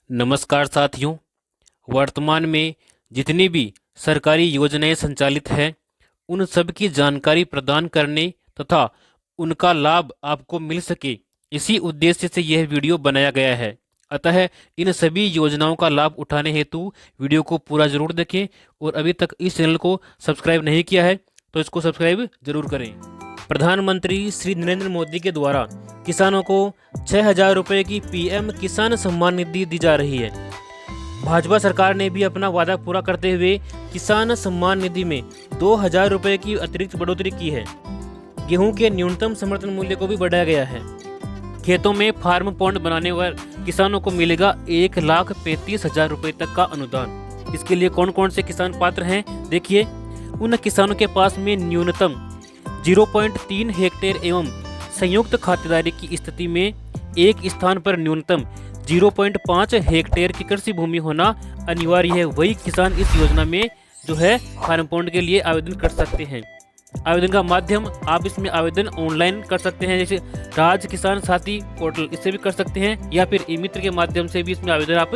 नमस्कार साथियों। वर्तमान में जितनी भी सरकारी योजनाएं संचालित हैं उन सब की जानकारी प्रदान करने तथा उनका लाभ आपको मिल सके, इसी उद्देश्य से यह वीडियो बनाया गया है। अतः इन सभी योजनाओं का लाभ उठाने हेतु वीडियो को पूरा जरूर देखें और अभी तक इस चैनल को सब्सक्राइब नहीं किया है तो इसको सब्सक्राइब जरूर करें। प्रधानमंत्री श्री नरेंद्र मोदी के द्वारा किसानों को 6,000 रुपये की पीएम किसान सम्मान निधि दी जा रही है। भाजपा सरकार ने भी अपना वादा पूरा करते हुए किसान सम्मान निधि में 2,000 रुपये की अतिरिक्त बढ़ोतरी की है। गेहूं के न्यूनतम समर्थन मूल्य को भी बढ़ाया गया है। खेतों में फार्म पॉन्ड बनाने पर किसानों को मिलेगा 1,35,000 रुपये तक का अनुदान। इसके लिए कौन कौन से किसान पात्र हैं देखिए। उन किसानों के पास में न्यूनतम 0.3 हेक्टेयर एवं संयुक्त खातेदारी की स्थिति में एक स्थान पर न्यूनतम 0.5 हेक्टेयर की कृषि भूमि होना अनिवार्य है। वही किसान इस योजना में जो है फार्म पॉन्ड के लिए आवेदन कर सकते हैं। आवेदन का माध्यम आप इसमें आवेदन ऑनलाइन कर सकते हैं, जैसे राज किसान साथी पोर्टल, इससे भी कर सकते हैं, या फिर ई मित्र के माध्यम से भी इसमें आवेदन आप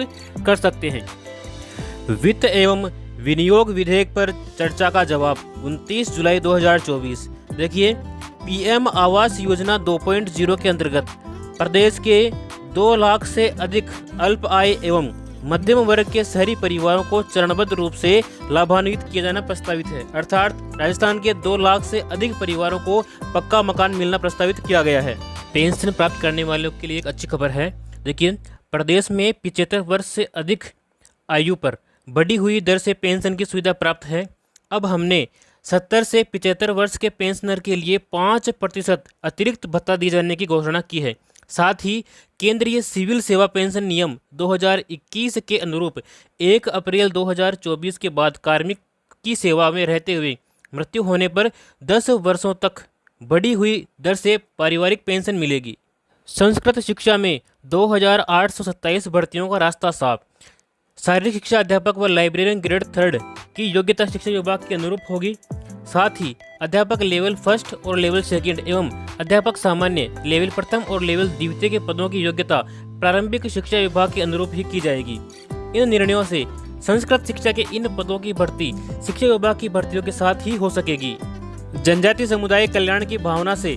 कर सकते हैं। वित्त एवं विनियोग विधेयक पर चर्चा का जवाब 29 जुलाई 2024। देखिए, पीएम आवास योजना 2.0 के अंतर्गत प्रदेश के 2 लाख से अधिक अल्प आय एवं मध्यम वर्ग के शहरी परिवारों को चरणबद्ध रूप से लाभान्वित किया जाना प्रस्तावित है। अर्थात राजस्थान के 2 लाख से अधिक परिवारों को पक्का मकान मिलना प्रस्तावित किया गया है। पेंशन प्राप्त करने वालों के लिए एक अच्छी खबर है। देखिए, प्रदेश में 75 वर्ष से अधिक आयु पर बढ़ी हुई दर से पेंशन की सुविधा प्राप्त है। अब हमने 70 से 75 वर्ष के पेंशनर के लिए 5% अतिरिक्त भत्ता दिए जाने की घोषणा की है। साथ ही केंद्रीय सिविल सेवा पेंशन नियम 2021 के अनुरूप 1 अप्रैल 2024 के बाद कार्मिक की सेवा में रहते हुए मृत्यु होने पर 10 वर्षों तक बढ़ी हुई दर से पारिवारिक पेंशन मिलेगी। संस्कृत शिक्षा में 2,827 भर्तियों का रास्ता साफ। शारीरिक शिक्षा अध्यापक व लाइब्रेरियन ग्रेड 3 की योग्यता शिक्षा विभाग के अनुरूप होगी। साथ ही अध्यापक लेवल 1 और लेवल 2 एवं अध्यापक सामान्य लेवल 1 और लेवल 2 के पदों की योग्यता प्रारंभिक शिक्षा विभाग के अनुरूप ही की जाएगी। इन निर्णयों से संस्कृत शिक्षा के इन पदों की भर्ती शिक्षा विभाग की भर्तियों के साथ ही हो सकेगी। जनजातीय समुदाय कल्याण की भावना से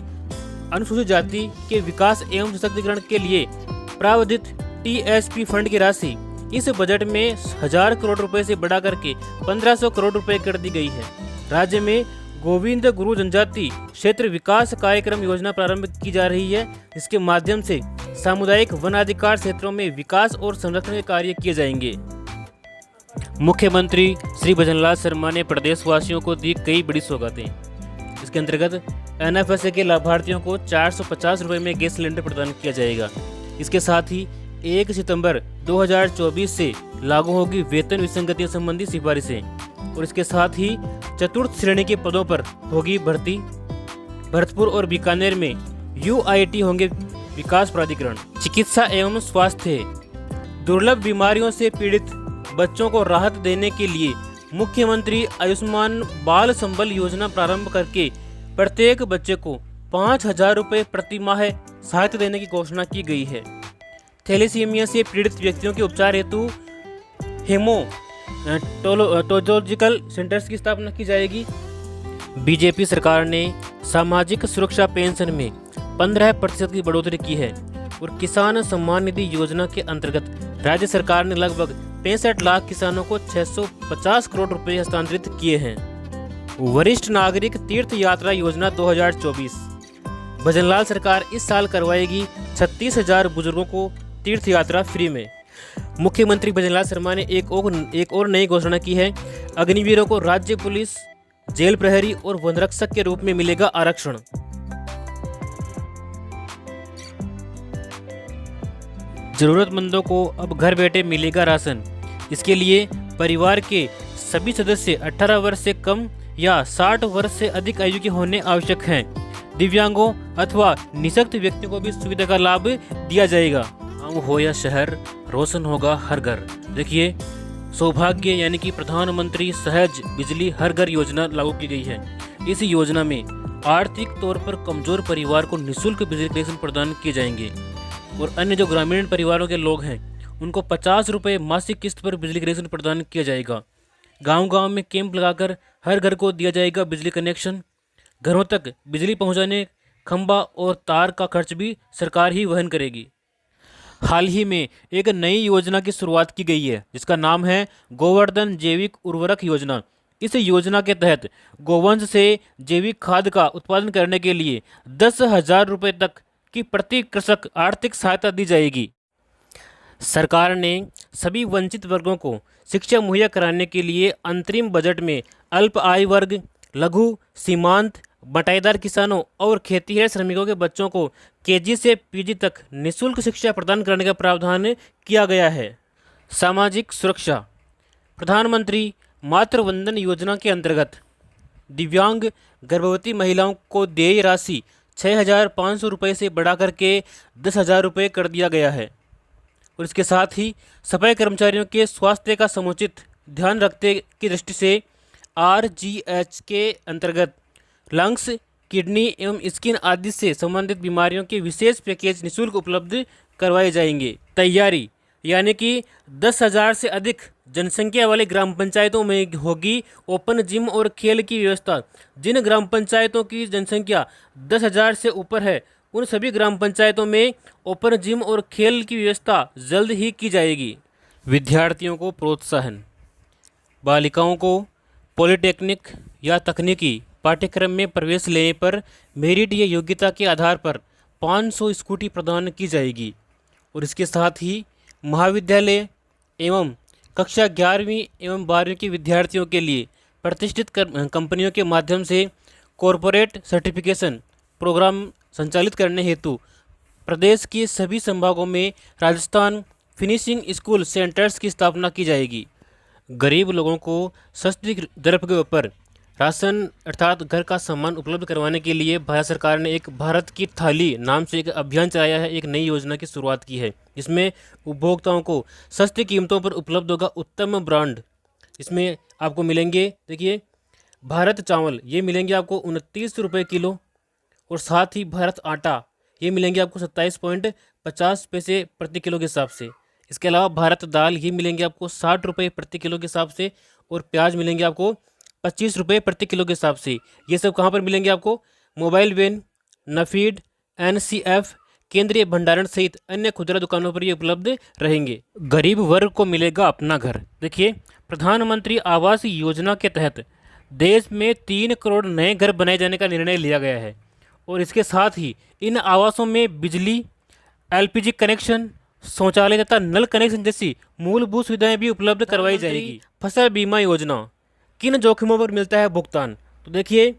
अनुसूचित जाति के विकास एवं सशक्तिकरण के लिए प्रावधानित टीएसपी फंड की राशि इस बजट में 1,000 करोड़ रुपए से बढ़ा करके 1,500 करोड़ रुपए कर दी गई है। राज्य में गोविंद गुरु जनजाति क्षेत्र विकास कार्यक्रम योजना प्रारंभ की जा रही है, जिसके माध्यम से सामुदायिक वनाधिकार क्षेत्रों में विकास और संरक्षण के कार्य किए जाएंगे। मुख्यमंत्री श्री भजनलाल शर्मा ने प्रदेशवासियों को दी कई बड़ी सौगातें। इसके अंतर्गत एनएफएसए के लाभार्थियों को 450 रुपये में गैस सिलेंडर प्रदान किया जाएगा। इसके साथ ही 1 सितंबर 2024 से लागू होगी वेतन विसंगतियों संबंधी सिफारिशें, और इसके साथ ही चतुर्थ श्रेणी के पदों पर होगी भर्ती। भरतपुर और बीकानेर में यूआईटी होंगे विकास प्राधिकरण। चिकित्सा एवं स्वास्थ्य, दुर्लभ बीमारियों से पीड़ित बच्चों को राहत देने के लिए मुख्यमंत्री आयुष्मान बाल संबल योजना प्रारंभ करके प्रत्येक बच्चे को 5,000 रुपये प्रति माह सहायता देने की घोषणा की गई है। थैलेसीमिया से पीड़ित व्यक्तियों के उपचार हेतु हेमोटोलॉजिकल सेंटर्स की स्थापना की जाएगी। बीजेपी सरकार ने सामाजिक सुरक्षा पेंशन में 15% की बढ़ोतरी की है और किसान सम्मान निधि योजना के अंतर्गत राज्य सरकार ने लगभग 65 लाख किसानों को 650 करोड़ रुपए हस्तांतरित किए हैं। वरिष्ठ नागरिक तीर्थ यात्रा योजना 2024। भजनलाल सरकार इस साल करवाएगी 36,000 बुजुर्गों को तीर्थ यात्रा फ्री में। मुख्यमंत्री भजनलाल शर्मा ने एक और नई घोषणा की है। अग्निवीरों को राज्य पुलिस, जेल प्रहरी और वनरक्षक के रूप में मिलेगा आरक्षण। जरूरतमंदों को अब घर बैठे मिलेगा राशन। इसके लिए परिवार के सभी सदस्य 18 वर्ष से कम या 60 वर्ष से अधिक आयु के होने आवश्यक हैं। दिव्यांगों अथवा निःशक्त व्यक्तियों को भी सुविधा का लाभ दिया जाएगा। गाँव हो या शहर, रोशन होगा हर घर। देखिए, सौभाग्य यानी कि प्रधानमंत्री सहज बिजली हर घर योजना लागू की गई है। इस योजना में आर्थिक तौर पर कमजोर परिवार को निःशुल्क बिजली कनेक्शन प्रदान किए जाएंगे और अन्य जो ग्रामीण परिवारों के लोग हैं उनको 50 रुपये मासिक किस्त पर बिजली कनेक्शन प्रदान किया जाएगा। गांव-गांव में कैंप लगाकर हर घर को दिया जाएगा बिजली कनेक्शन। घरों तक बिजली पहुंचाने खंभा और तार का खर्च भी सरकार ही वहन करेगी। हाल ही में एक नई योजना की शुरुआत की गई है जिसका नाम है गोवर्धन जैविक उर्वरक योजना। इस योजना के तहत गोवंश से जैविक खाद का उत्पादन करने के लिए 10,000 रुपये तक की प्रति कृषक आर्थिक सहायता दी जाएगी। सरकार ने सभी वंचित वर्गों को शिक्षा मुहैया कराने के लिए अंतरिम बजट में अल्प आय वर्ग, लघु, सीमांत, बटाईदार किसानों और खेतीहर श्रमिकों के बच्चों को केजी से पीजी तक निःशुल्क शिक्षा प्रदान करने का प्रावधान किया गया है। सामाजिक सुरक्षा। प्रधानमंत्री मातृ वंदन योजना के अंतर्गत दिव्यांग गर्भवती महिलाओं को देय राशि 6,500 रुपये से बढ़ाकर के 10,000 रुपये कर दिया गया है। और इसके साथ ही सफाई कर्मचारियों के स्वास्थ्य का समुचित ध्यान रखते की दृष्टि से RGH के अंतर्गत लंग्स, किडनी एवं स्किन आदि से संबंधित बीमारियों के विशेष पैकेज निःशुल्क उपलब्ध करवाए जाएंगे। तैयारी यानी कि 10,000 से अधिक जनसंख्या वाली ग्राम पंचायतों में होगी ओपन जिम और खेल की व्यवस्था। जिन ग्राम पंचायतों की जनसंख्या 10,000 से ऊपर है उन सभी ग्राम पंचायतों में ओपन जिम और खेल की व्यवस्था जल्द ही की जाएगी। विद्यार्थियों को प्रोत्साहन। बालिकाओं को पॉलिटेक्निक या तकनीकी पाठ्यक्रम में प्रवेश लेने पर मेरिट या योग्यता के आधार पर 500 स्कूटी प्रदान की जाएगी। और इसके साथ ही महाविद्यालय एवं कक्षा 11वीं एवं 12वीं के विद्यार्थियों के लिए प्रतिष्ठित कंपनियों के माध्यम से कॉरपोरेट सर्टिफिकेशन प्रोग्राम संचालित करने हेतु प्रदेश के सभी संभागों में राजस्थान फिनिशिंग स्कूल सेंटर्स की स्थापना की जाएगी। गरीब लोगों को सस्ती दर के ऊपर राशन अर्थात घर का सामान उपलब्ध करवाने के लिए भारत सरकार ने एक भारत की थाली नाम से एक अभियान चलाया है। एक नई योजना की शुरुआत की है जिसमें उपभोक्ताओं को सस्ती कीमतों पर उपलब्ध होगा उत्तम ब्रांड। इसमें आपको मिलेंगे, देखिए, भारत चावल ये मिलेंगे आपको 29 रुपये किलो और साथ ही भारत आटा ये मिलेंगे आपको 27.50 पैसे प्रति किलो के हिसाब से। इसके अलावा भारत दाल ये मिलेंगे आपको 60 रुपये प्रति किलो के हिसाब से और प्याज मिलेंगे आपको 25 रुपये प्रति किलो के हिसाब से। ये सब कहाँ पर मिलेंगे आपको? मोबाइल वैन, नफीड, NCF, केंद्रीय भंडारण सहित अन्य खुदरा दुकानों पर ये उपलब्ध रहेंगे। गरीब वर्ग को मिलेगा अपना घर। देखिए, प्रधानमंत्री आवास योजना के तहत देश में 3 करोड़ नए घर बनाए जाने का निर्णय लिया गया है और इसके साथ ही इन आवासों में बिजली, LPG कनेक्शन, शौचालय तथा नल कनेक्शन जैसी मूलभूत सुविधाएं भी उपलब्ध करवाई जाएगी। फसल बीमा योजना किन जोखिमों पर मिलता है भुगतान? तो देखिए,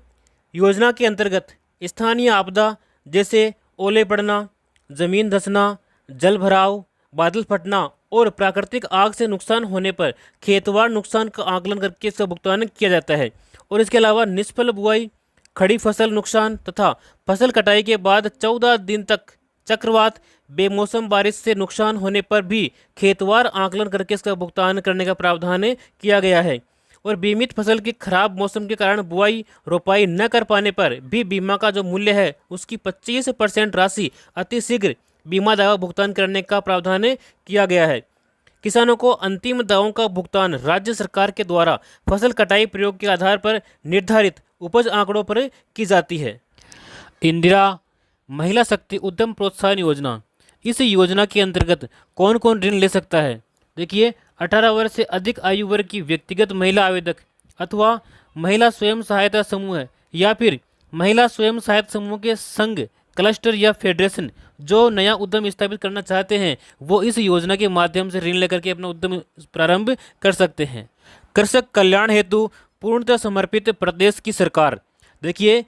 योजना के अंतर्गत स्थानीय आपदा जैसे ओले पड़ना, जमीन धंसना, जल भराव, बादल फटना और प्राकृतिक आग से नुकसान होने पर खेतवार नुकसान का आकलन करके इसका भुगतान किया जाता है। और इसके अलावा निष्फल बुआई, खड़ी फसल नुकसान तथा फसल कटाई के बाद 14 दिन तक चक्रवात, बेमौसम बारिश से नुकसान होने पर भी खेतवार आकलन करके इसका भुगतान करने का प्रावधान किया गया है। और बीमित फसल की खराब मौसम के कारण बुआई रोपाई न कर पाने पर भी बीमा का जो मूल्य है उसकी 25% राशि अतिशीघ्र बीमा दावा भुगतान करने का प्रावधान किया गया है। किसानों को अंतिम दावों का भुगतान राज्य सरकार के द्वारा फसल कटाई प्रयोग के आधार पर निर्धारित उपज आंकड़ों पर की जाती है। इंदिरा महिला शक्ति उद्यम प्रोत्साहन योजना, इस योजना के अंतर्गत कौन कौन ऋण ले सकता है? देखिए, 18 वर्ष से अधिक आयु वर्ग की व्यक्तिगत महिला आवेदक अथवा महिला स्वयं सहायता समूह या फिर महिला स्वयं सहायता समूह के संघ, क्लस्टर या फेडरेशन जो नया उद्यम स्थापित करना चाहते हैं वो इस योजना के माध्यम से ऋण लेकर के अपना उद्यम प्रारंभ कर सकते हैं। कृषक कल्याण हेतु पूर्णतः समर्पित प्रदेश की सरकार। देखिए,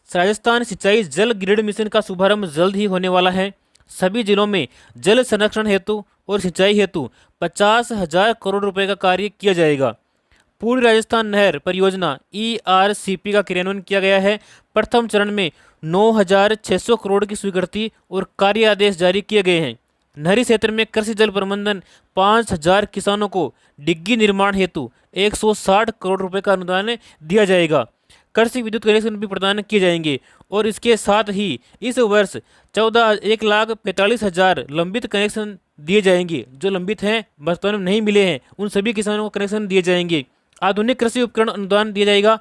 राजस्थान सिंचाई जल ग्रिड मिशन का शुभारंभ जल्द ही होने वाला है। सभी जिलों में जल संरक्षण हेतु और सिंचाई हेतु 50,000 करोड़ रुपए का कार्य किया जाएगा। पूर्वी राजस्थान नहर परियोजना ERCP का क्रियान्वयन किया गया है। प्रथम चरण में 9,600 करोड़ की स्वीकृति और कार्य आदेश जारी किए गए हैं। नहरी क्षेत्र में कृषि जल प्रबंधन 5,000 किसानों को डिग्गी निर्माण हेतु 160 करोड़ रुपए का अनुदान दिया जाएगा। कृषि विद्युत कनेक्शन भी प्रदान किए जाएंगे और इसके साथ ही इस वर्ष 1,45,000 लंबित कनेक्शन दिए जाएंगे। जो लंबित हैं, वर्तमान में नहीं मिले हैं, उन सभी किसानों को कनेक्शन दिए जाएंगे। आधुनिक कृषि उपकरण अनुदान दिया जाएगा।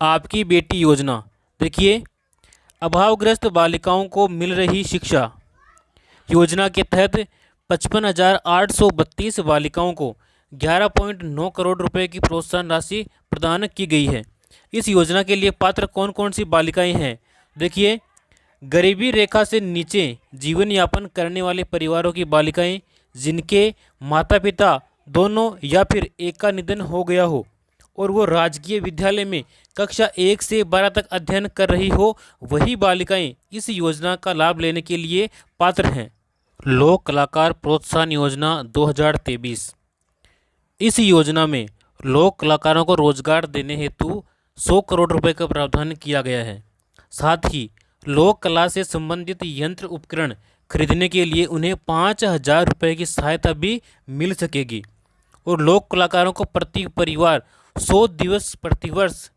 आपकी बेटी योजना, देखिए अभावग्रस्त बालिकाओं को मिल रही शिक्षा योजना के तहत 55,832 बालिकाओं को 11.9 करोड़ रुपए की प्रोत्साहन राशि प्रदान की गई है। इस योजना के लिए पात्र कौन कौन सी बालिकाएं हैं? देखिए, गरीबी रेखा से नीचे जीवन यापन करने वाले परिवारों की बालिकाएं जिनके माता पिता दोनों या फिर एक का निधन हो गया हो और वो राजकीय विद्यालय में कक्षा 1 से 12 तक अध्ययन कर रही हो, वही बालिकाएं इस योजना का लाभ लेने के लिए पात्र हैं। लोक कलाकार प्रोत्साहन योजना 2023। इस योजना में लोक कलाकारों को रोजगार देने हेतु 100 करोड़ रुपए का प्रावधान किया गया है। साथ ही लोक कला से संबंधित यंत्र उपकरण खरीदने के लिए उन्हें 5,000 रुपये की सहायता भी मिल सकेगी और लोक कलाकारों को प्रति परिवार 100 दिवस प्रतिवर्ष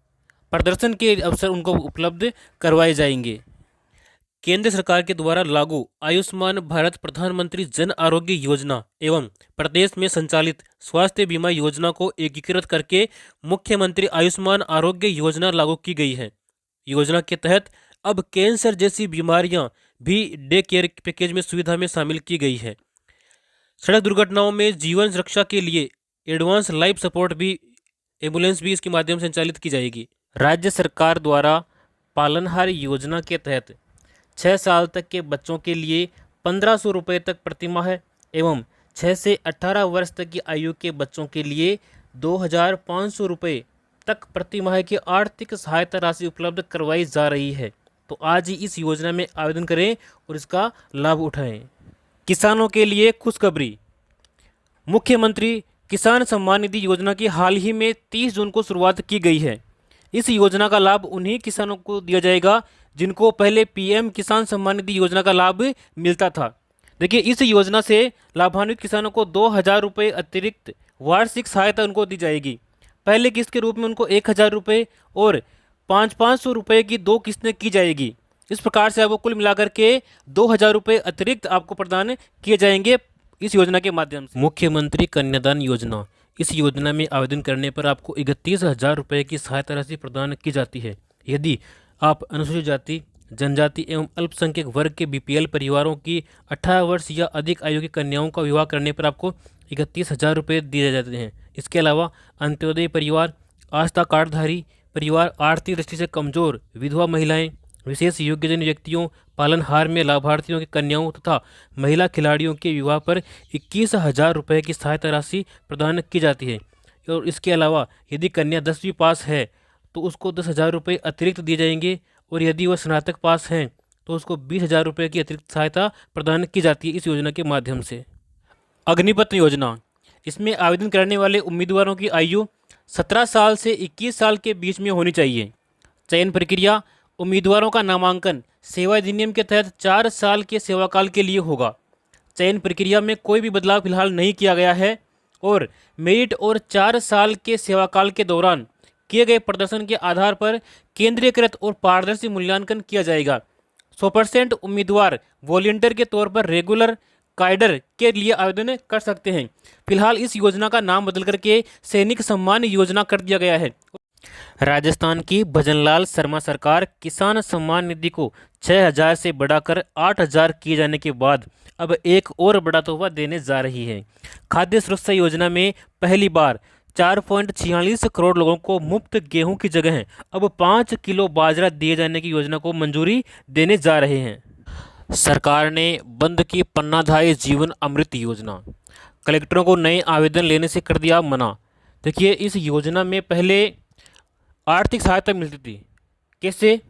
प्रदर्शन के अवसर उनको उपलब्ध करवाए जाएंगे। केंद्र सरकार के द्वारा लागू आयुष्मान भारत प्रधानमंत्री जन आरोग्य योजना एवं प्रदेश में संचालित स्वास्थ्य बीमा योजना को एकीकृत करके मुख्यमंत्री आयुष्मान आरोग्य योजना लागू की गई है। योजना के तहत अब कैंसर जैसी बीमारियां भी डे केयर पैकेज में सुविधा में शामिल की गई है। सड़क दुर्घटनाओं में जीवन रक्षा के लिए एडवांस लाइफ सपोर्ट भी एम्बुलेंस भी इसके माध्यम से संचालित की जाएगी। राज्य सरकार द्वारा पालनहार योजना के तहत 6 साल तक के बच्चों के लिए 1,500 रुपये तक प्रतिमाह एवं 6 से 18 वर्ष तक की आयु के बच्चों के लिए 2,500 रुपये तक प्रतिमाह की आर्थिक सहायता राशि उपलब्ध करवाई जा रही है। तो आज ही इस योजना में आवेदन करें और इसका लाभ उठाएं। किसानों के लिए खुशखबरी, मुख्यमंत्री किसान सम्मान निधि योजना की हाल ही में 30 जून को शुरुआत की गई है। इस योजना का लाभ उन्हीं किसानों को दिया जाएगा जिनको पहले पीएम किसान सम्मान निधि योजना का लाभ मिलता था। देखिए, इस योजना से लाभान्वित किसानों को 2,000 रुपये अतिरिक्त वार्षिक सहायता उनको दी जाएगी। पहले किस्त के रूप में उनको 1,000 रुपये और 500 रुपये की 2 किस्तें की जाएगी। इस प्रकार से आपको कुल मिलाकर के 2,000 रुपये अतिरिक्त आपको प्रदान किए जाएंगे इस योजना के माध्यम से। मुख्यमंत्री कन्यादान योजना, इस योजना में आवेदन करने पर आपको 31,000 रुपये की सहायता राशि प्रदान की जाती है। यदि आप अनुसूचित जाति, जनजाति एवं अल्पसंख्यक वर्ग के बीपीएल परिवारों की 18 वर्ष या अधिक आयु की कन्याओं का विवाह करने पर आपको 31,000 रुपये दिए जाते हैं। इसके अलावा अंत्योदय परिवार, आस्था कार्डधारी परिवार, आर्थिक दृष्टि से कमजोर विधवा महिलाएं, विशेष योग्यजन व्यक्तियों, पालनहार में लाभार्थियों की कन्याओं तथा महिला खिलाड़ियों के विवाह पर 21,000 रुपये की सहायता राशि प्रदान की जाती है। और इसके अलावा यदि कन्या 10वीं पास है तो उसको 10,000 रुपये अतिरिक्त दिए जाएंगे और यदि वह स्नातक पास हैं तो उसको 20,000 रुपये की अतिरिक्त सहायता प्रदान की जाती है इस योजना के माध्यम से। अग्निपथ योजना, इसमें आवेदन करने वाले उम्मीदवारों की आयु 17 साल से 21 साल के बीच में होनी चाहिए। चयन प्रक्रिया, उम्मीदवारों का नामांकन सेवा अधिनियम के तहत 4 साल के सेवाकाल के लिए होगा। चयन प्रक्रिया में कोई भी बदलाव फिलहाल नहीं किया गया है और मेरिट और 4 साल के सेवाकाल के दौरान किए गए प्रदर्शन के आधार पर केंद्रीयकृत और पारदर्शी मूल्यांकन किया जाएगा। 100% उम्मीदवार वॉलंटियर के तौर पर रेगुलर काडर के लिए आवेदन कर सकते हैं। फिलहाल इस योजना का नाम बदल करके सैनिक सम्मान योजना कर दिया गया है। राजस्थान की भजनलाल शर्मा सरकार किसान सम्मान निधि को 6,000 से बढ़ाकर 8,000 किए जाने के बाद अब एक और बड़ा तोहफा देने जा रही है। खाद्य सुरक्षा योजना में पहली बार 4.46 करोड़ लोगों को मुफ्त गेहूं की जगह अब 5 किलो बाजरा दिए जाने की योजना को मंजूरी देने जा रहे हैं। सरकार ने बंद की पन्नाधाय जीवन अमृत योजना, कलेक्टरों को नए आवेदन लेने से कर दिया मना। देखिए, इस योजना में पहले आर्थिक सहायता मिलती थी। कैसे?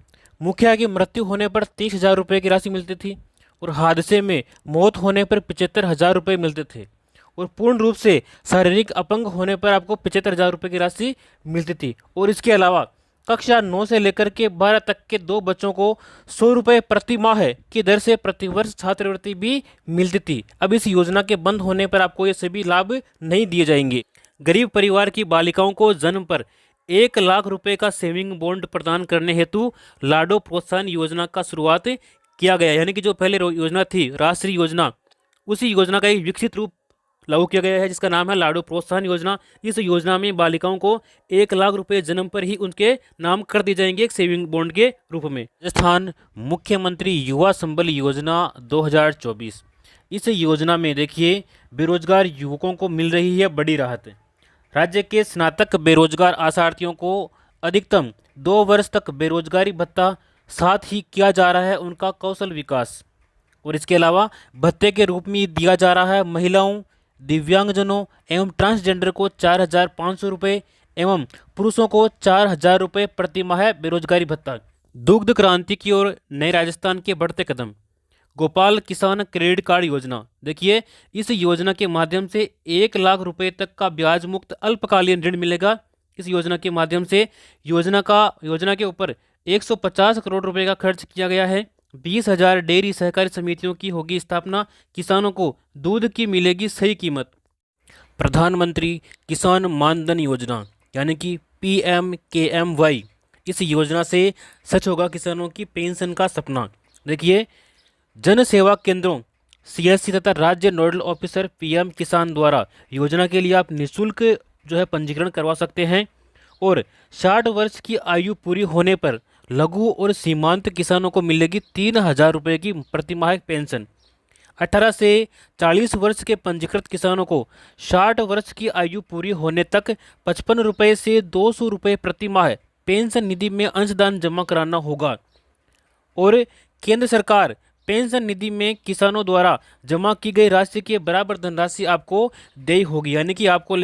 मुखिया की मृत्यु होने पर 30,000 रुपये की राशि मिलती थी और हादसे में मौत होने पर 75,000 रुपये मिलते थे और पूर्ण रूप से शारीरिक अपंग होने पर आपको 75,000 रुपये की राशि मिलती थी। और इसके अलावा कक्षा 9 से लेकर के 12 तक के 2 बच्चों को 100 रुपये प्रति माह की दर से प्रतिवर्ष छात्रवृत्ति भी मिलती थी। अब इस योजना के बंद होने पर आपको ये सभी लाभ नहीं दिए जाएंगे। गरीब परिवार की बालिकाओं को जन्म पर 1 लाख रुपए का सेविंग बॉन्ड प्रदान करने हेतु लाडो प्रोत्साहन योजना का शुरुआत किया गया। यानी कि जो पहले योजना थी राष्ट्रीय योजना, उसी योजना का एक विकसित रूप लागू किया गया है जिसका नाम है लाडू प्रोत्साहन योजना। इस योजना में बालिकाओं को 1 लाख रुपए जन्म पर ही उनके नाम कर दिए जाएंगे एक सेविंग बॉन्ड के रूप में। राजस्थान मुख्यमंत्री युवा संबल योजना 2024, इस योजना में देखिए बेरोजगार युवकों को मिल रही है बड़ी राहत। राज्य के स्नातक बेरोजगार आशार्थियों को अधिकतम 2 वर्ष तक बेरोजगारी भत्ता, साथ ही किया जा रहा है उनका कौशल विकास। और इसके अलावा भत्ते के रूप में दिया जा रहा है महिलाओं, दिव्यांगजनों एवं ट्रांसजेंडर को 4,500 रुपये एवं पुरुषों को 4,000 रुपये प्रति माह बेरोजगारी भत्ता। दुग्ध क्रांति की ओर नए राजस्थान के बढ़ते कदम। गोपाल किसान क्रेडिट कार्ड योजना, देखिए इस योजना के माध्यम से 1 लाख रुपए तक का ब्याज मुक्त अल्पकालीन ऋण मिलेगा। इस योजना के माध्यम से योजना के ऊपर 150 करोड़ रुपए का खर्च किया गया है। 20,000 डेयरी सहकारी समितियों की होगी स्थापना। किसानों को दूध की मिलेगी सही कीमत। प्रधानमंत्री किसान मानधन योजना यानी कि PMKMY, इस योजना से सच होगा किसानों की पेंशन का सपना। देखिए जन सेवा केंद्रों CSC तथा राज्य नोडल ऑफिसर PM किसान द्वारा योजना के लिए आप निःशुल्क पंजीकरण करवा सकते हैं। और 60 वर्ष की आयु पूरी होने पर लघु और सीमांत किसानों को मिलेगी 3,000 रुपये की प्रतिमाह पेंशन। 18 से 40 वर्ष के पंजीकृत किसानों को 60 वर्ष की आयु पूरी होने तक 55 रुपये से 200 रुपये प्रति माह पेंशन निधि में अंशदान जमा कराना होगा। और केंद्र सरकार पेंशन निधि में किसानों द्वारा जमा की गई राशि के बराबर धनराशि आपको देय होगी, यानी कि आपको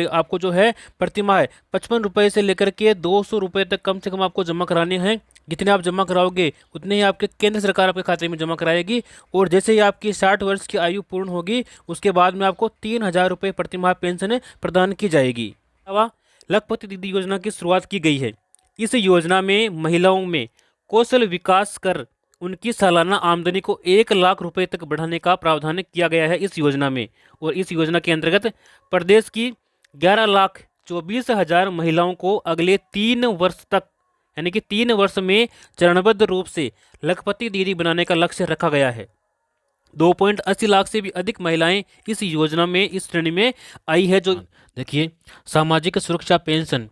प्रति माह 55 रुपये से लेकर के 200 रुपये तक कम से कम आपको जमा कराने हैं। जितने आप जमा कराओगे उतने ही आपके केंद्र सरकार आपके खाते में जमा कराएगी। और जैसे ही आपकी 60 वर्ष की आयु पूर्ण होगी उसके बाद में आपको 3,000 रुपये प्रति माह पेंशन प्रदान की जाएगी। लखपति दीदी योजना की शुरुआत की गई है। इस योजना में महिलाओं में कौशल विकास कर उनकी सालाना आमदनी को 1 लाख रुपए तक बढ़ाने का प्रावधान किया गया है इस योजना में। और इस योजना के अंतर्गत प्रदेश की 11,24,000 महिलाओं को अगले 3 वर्ष तक यानी कि 3 वर्ष में चरणबद्ध रूप से लखपति दीदी बनाने का लक्ष्य रखा गया है। 2.80 लाख से भी अधिक महिलाएं इस योजना में इस श्रेणी में आई है। जो देखिए सामाजिक सुरक्षा पेंशन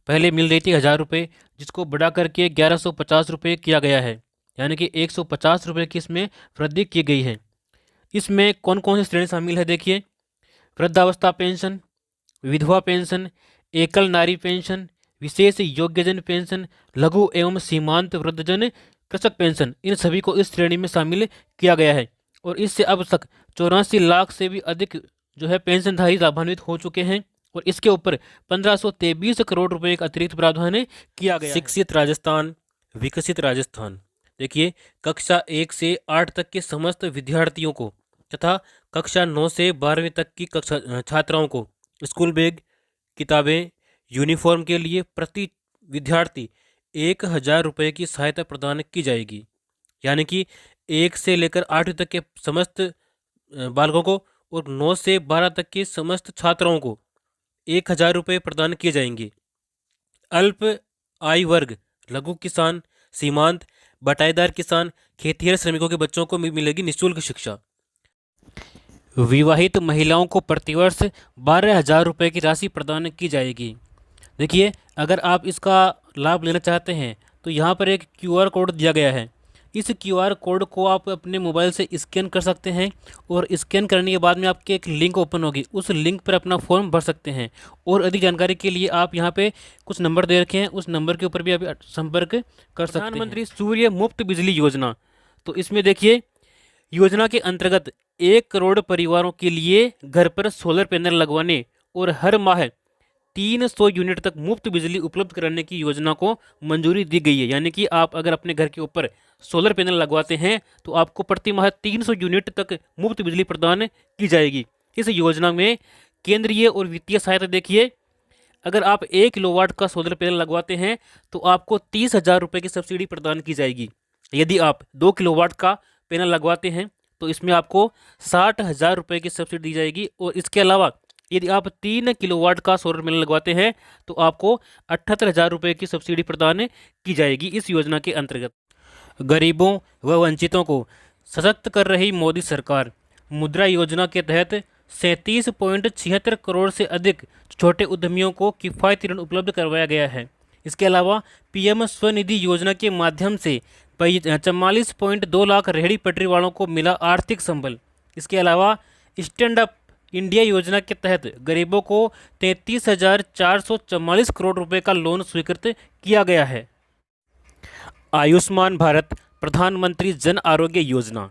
पहले मिल रही थी 1,000 रुपये, जिसको बढ़ा करके 1,150 रुपये किया गया है, यानी कि 150 रुपये की इसमें वृद्धि की गई है। इसमें कौन कौन सी श्रेणी शामिल है देखिए, वृद्धावस्था पेंशन, विधवा पेंशन, एकल नारी पेंशन, विशेष योग्यजन पेंशन, लघु एवं सीमांत वृद्धजन कृषक पेंशन, इन सभी को इस श्रेणी में शामिल किया गया है। और इससे अब तक 84 लाख से भी अधिक पेंशनधारी लाभान्वित हो चुके हैं। और इसके ऊपर 1523 करोड़ रुपए का अतिरिक्त प्रावधान किया गया। शिक्षित राजस्थान, विकसित राजस्थान, देखिए कक्षा 1 से 8 तक के समस्त विद्यार्थियों को तथा कक्षा 9 से 12वीं तक की कक्षा छात्राओं को स्कूल बैग, किताबें, यूनिफॉर्म के लिए प्रति विद्यार्थी 1,000 रुपये की सहायता प्रदान की जाएगी। यानी कि 1 से लेकर 8वीं तक के समस्त बालकों को और 9 से 12 तक के समस्त छात्राओं को 1,000 रुपये प्रदान किए जाएंगे। अल्प आय वर्ग, लघु किसान, सीमांत, बटाईदार किसान, खेतिहर श्रमिकों के बच्चों को मिलेगी निःशुल्क शिक्षा। विवाहित महिलाओं को प्रतिवर्ष 12,000 रुपये की राशि प्रदान की जाएगी। देखिए अगर आप इसका लाभ लेना चाहते हैं तो यहाँ पर एक QR कोड दिया गया है। इस QR कोड को आप अपने मोबाइल से स्कैन कर सकते हैं और स्कैन करने के बाद में आपके एक लिंक ओपन होगी, उस लिंक पर अपना फॉर्म भर सकते हैं। और अधिक जानकारी के लिए आप यहाँ पे कुछ नंबर दे रखे हैं, उस नंबर के ऊपर भी आप संपर्क कर सकते हैं। प्रधानमंत्री सूर्य मुफ्त बिजली योजना, तो इसमें देखिए योजना के अंतर्गत 1 करोड़ परिवारों के लिए घर पर सोलर पैनल लगवाने और हर माह 300 यूनिट तक मुफ्त बिजली उपलब्ध कराने की योजना को मंजूरी दी गई है। यानी कि आप अगर अपने घर के ऊपर सोलर पैनल लगवाते हैं तो आपको प्रति माह 300 यूनिट तक मुफ्त बिजली प्रदान की जाएगी। इस योजना में केंद्रीय और वित्तीय सहायता देखिए, अगर आप 1 किलोवाट का सोलर पैनल लगवाते हैं तो आपको 30,000 रुपये की सब्सिडी प्रदान की जाएगी। यदि आप 2 किलोवाट का पैनल लगवाते हैं तो इसमें आपको 60,000 रुपये की सब्सिडी दी जाएगी। और इसके अलावा यदि आप 3 किलोवाट का सोलर पैनल लगवाते हैं तो आपको 78,000 रुपये की सब्सिडी प्रदान की जाएगी इस योजना के अंतर्गत। गरीबों व वंचितों को सशक्त कर रही मोदी सरकार, मुद्रा योजना के तहत 37.76 करोड़ से अधिक छोटे उद्यमियों को किफ़ायती ऋण उपलब्ध करवाया गया है। इसके अलावा पीएम स्वनिधि योजना के माध्यम से 44.2 लाख रेहड़ी पटरी वालों को मिला आर्थिक संबल। इसके अलावा स्टैंड अप इंडिया योजना के तहत गरीबों को 33,444 करोड़ रुपए का लोन स्वीकृत किया गया है। आयुष्मान भारत प्रधानमंत्री जन आरोग्य योजना।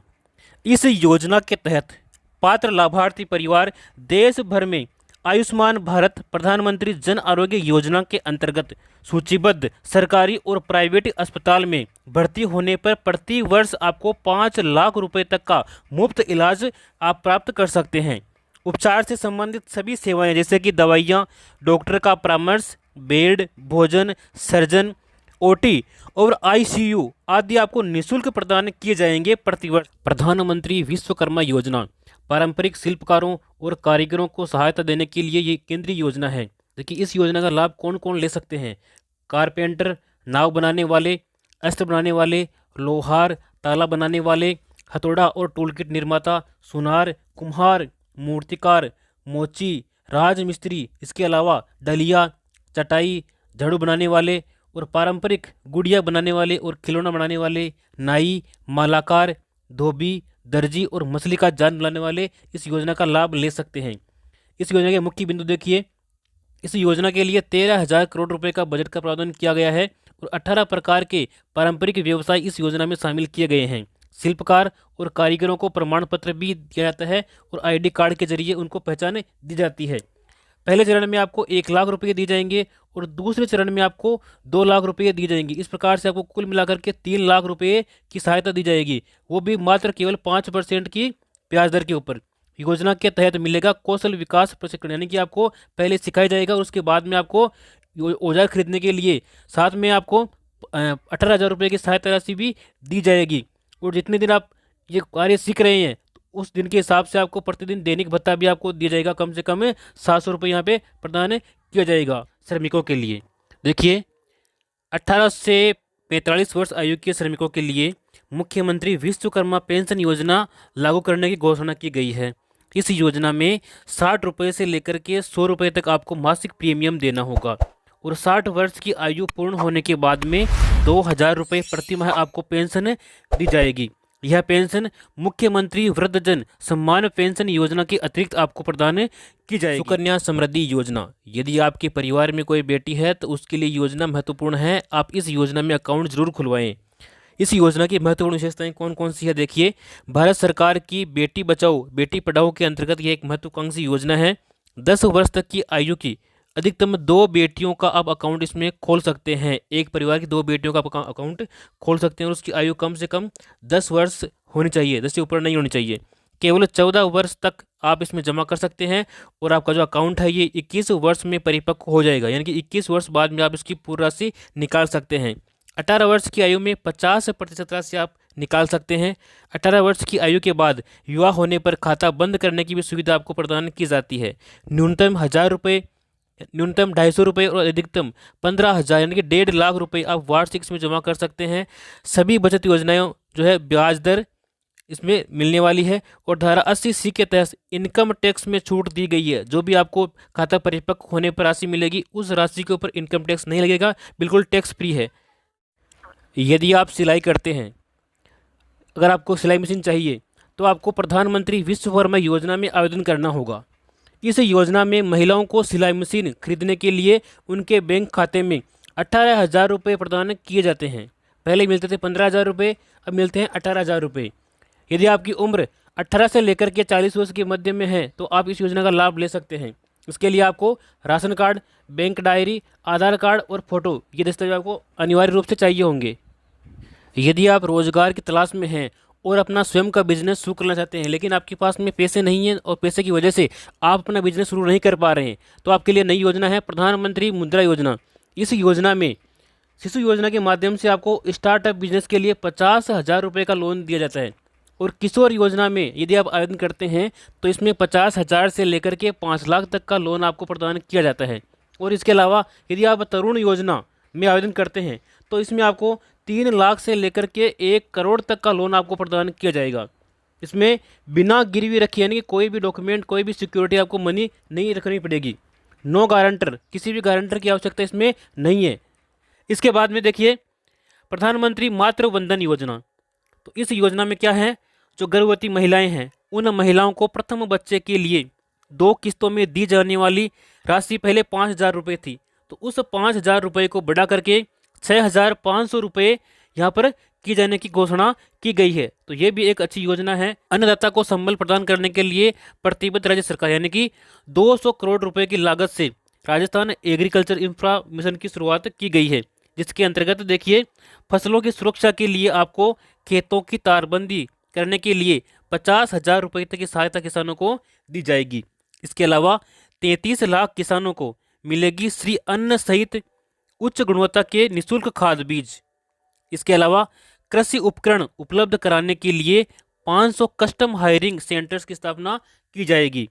इस योजना के तहत पात्र लाभार्थी परिवार देश भर में आयुष्मान भारत प्रधानमंत्री जन आरोग्य योजना के अंतर्गत सूचीबद्ध सरकारी और प्राइवेट अस्पताल में भर्ती होने पर प्रति वर्ष आपको 5 लाख रुपए तक का मुफ्त इलाज आप प्राप्त कर सकते हैं। उपचार से संबंधित सभी सेवाएं जैसे कि दवाइयाँ, डॉक्टर का परामर्श, बेड, भोजन, सर्जन, ओटी और आईसीयू आदि आपको निःशुल्क प्रदान किए जाएंगे प्रतिवर्ष। प्रधानमंत्री विश्वकर्मा योजना पारंपरिक शिल्पकारों और कारीगरों को सहायता देने के लिए ये केंद्रीय योजना है। देखिए इस योजना का लाभ कौन कौन ले सकते हैं। कारपेंटर, नाव बनाने वाले, अस्त्र बनाने वाले, लोहार, ताला बनाने वाले, हथौड़ा और टूलकिट निर्माता, सुनार, कुम्हार, मूर्तिकार, मोची, राजमिस्त्री, इसके अलावा डलिया, चटाई, झाड़ू बनाने वाले और पारंपरिक गुड़िया बनाने वाले और खिलौना बनाने वाले, नाई, मालाकार, धोबी, दर्जी और मछली का जाल बनाने वाले इस योजना का लाभ ले सकते हैं। इस योजना के मुख्य बिंदु देखिए, इस योजना के लिए 13,000 करोड़ रुपए का बजट का प्रावधान किया गया है और 18 प्रकार के पारंपरिक व्यवसाय इस योजना में शामिल किए गए हैं। शिल्पकार और कारीगरों को प्रमाण पत्र भी दिया जाता है और आईडी कार्ड के जरिए उनको पहचान दी जाती है। पहले चरण में आपको 1 लाख रुपये दिए जाएंगे और दूसरे चरण में आपको 2 लाख रुपये दिए जाएंगे। इस प्रकार से आपको कुल मिलाकर के 3 लाख रुपये की सहायता दी जाएगी, वो भी मात्र केवल 5% की ब्याज दर के ऊपर। योजना के तहत मिलेगा कौशल विकास प्रशिक्षण, यानी कि आपको पहले सिखाया जाएगा और उसके बाद में आपको औजार खरीदने के लिए साथ में आपको 18,000 रुपये की सहायता राशि भी दी जाएगी। और जितने दिन आप ये कार्य सीख रहे हैं उस दिन के हिसाब से आपको प्रतिदिन दैनिक भत्ता भी आपको दिया जाएगा, कम से कम 700 रुपये यहाँ पे प्रदान किया जाएगा श्रमिकों के लिए। देखिए 18 से 45 वर्ष आयु के श्रमिकों के लिए मुख्यमंत्री विश्वकर्मा पेंशन योजना लागू करने की घोषणा की गई है। इस योजना में 60 रुपये से लेकर के 100 रुपये तक आपको मासिक प्रीमियम देना होगा और 60 वर्ष की आयु पूर्ण होने के बाद में 2,000 रुपये प्रति माह आपको पेंशन दी जाएगी। यह पेंशन मुख्यमंत्री वृद्धजन सम्मान पेंशन योजना के अतिरिक्त आपको प्रदान की जाएगी। सुकन्या समृद्धि योजना, यदि आपके परिवार में कोई बेटी है तो उसके लिए योजना महत्वपूर्ण है। आप इस योजना में अकाउंट जरूर खुलवाएं। इस योजना की महत्वपूर्ण विशेषताएं कौन कौन सी है देखिए। भारत सरकार की बेटी बचाओ बेटी पढ़ाओ के अंतर्गत यह एक महत्वाकांक्षी योजना है। 10 वर्ष तक की आयु की अधिकतम 2 बेटियों का आप अकाउंट इसमें खोल सकते हैं। एक परिवार की 2 बेटियों का आप अकाउंट खोल सकते हैं और उसकी आयु कम से कम 10 वर्ष होनी चाहिए, 10 से ऊपर नहीं होनी चाहिए। केवल 14 वर्ष तक आप इसमें जमा कर सकते हैं और आपका जो अकाउंट है ये 21 वर्ष में परिपक्व हो जाएगा, यानी कि 21 वर्ष बाद में आप इसकी पूरी राशि निकाल सकते हैं। 18 वर्ष की आयु में 50% राशि आप निकाल सकते हैं। 18 वर्ष की आयु के बाद युवा होने पर खाता बंद करने की भी सुविधा आपको प्रदान की जाती है। न्यूनतम 1,000 रुपये, न्यूनतम 250 रुपये और अधिकतम 15,000 यानी कि 1.5 लाख रुपये आप वार्षिक इसमें जमा कर सकते हैं। सभी बचत योजनाएं जो है ब्याज दर इसमें मिलने वाली है और धारा 80C के तहत इनकम टैक्स में छूट दी गई है। जो भी आपको खाता परिपक्व होने पर राशि मिलेगी उस राशि के ऊपर इनकम टैक्स नहीं लगेगा, बिल्कुल टैक्स फ्री है। यदि आप सिलाई करते हैं, अगर आपको सिलाई मशीन चाहिए तो आपको प्रधानमंत्री विश्वकर्मा योजना में आवेदन करना होगा। इस योजना में महिलाओं को सिलाई मशीन खरीदने के लिए उनके बैंक खाते में 18,000 रुपये प्रदान किए जाते हैं। पहले मिलते थे 15,000 रुपये, अब मिलते हैं 18,000 रुपये। यदि आपकी उम्र 18 से लेकर के 40 वर्ष के मध्य में है तो आप इस योजना का लाभ ले सकते हैं। इसके लिए आपको राशन कार्ड, बैंक डायरी, आधार कार्ड और फोटो, ये दस्तावेज आपको अनिवार्य रूप से चाहिए होंगे। यदि आप रोजगार की तलाश में हैं और अपना स्वयं का बिजनेस शुरू करना चाहते हैं लेकिन आपके पास में पैसे नहीं हैं और पैसे की वजह से आप अपना बिजनेस शुरू नहीं कर पा रहे हैं तो आपके लिए नई योजना है प्रधानमंत्री मुद्रा योजना। इस योजना में शिशु योजना के माध्यम से आपको स्टार्टअप बिजनेस के लिए 50,000 रुपये का लोन दिया जाता है और किशोर योजना में यदि आप आवेदन करते हैं तो इसमें 50,000 से लेकर के 5 लाख तक का लोन आपको प्रदान किया जाता है। और इसके अलावा यदि आप तरुण योजना में आवेदन करते हैं तो इसमें आपको 3 लाख से लेकर के 1 करोड़ तक का लोन आपको प्रदान किया जाएगा। इसमें बिना गिरवी रखे, यानी कि कोई भी डॉक्यूमेंट, कोई भी सिक्योरिटी, आपको मनी नहीं रखनी पड़ेगी। नो गारंटर, किसी भी गारंटर की आवश्यकता इसमें नहीं है। इसके बाद में देखिए प्रधानमंत्री मातृ वंदन योजना। तो इस योजना में क्या है, जो गर्भवती महिलाएं हैं उन महिलाओं को प्रथम बच्चे के लिए 2 किस्तों में दी जाने वाली राशि पहले 5,000 रुपये थी, तो उस 5,000 रुपये को बढ़ा करके 6,500 रुपये यहाँ पर की जाने की घोषणा की गई है। तो ये भी एक अच्छी योजना है। अन्नदाता को संबल प्रदान करने के लिए प्रतिबद्ध राज्य सरकार, यानी कि 200 करोड़ रुपए की लागत से राजस्थान एग्रीकल्चर इंफ्रा मिशन की शुरुआत की गई है, जिसके अंतर्गत देखिए फसलों की सुरक्षा के लिए आपको खेतों की तारबंदी करने के लिए 50,000 रुपये तक की सहायता किसानों को दी जाएगी। इसके अलावा 33 लाख किसानों को मिलेगी श्री अन्न सहित उच्च गुणवत्ता के निःशुल्क खाद बीज। इसके अलावा कृषि उपकरण उपलब्ध कराने के लिए 500 कस्टम हायरिंग सेंटर्स की स्थापना की जाएगी।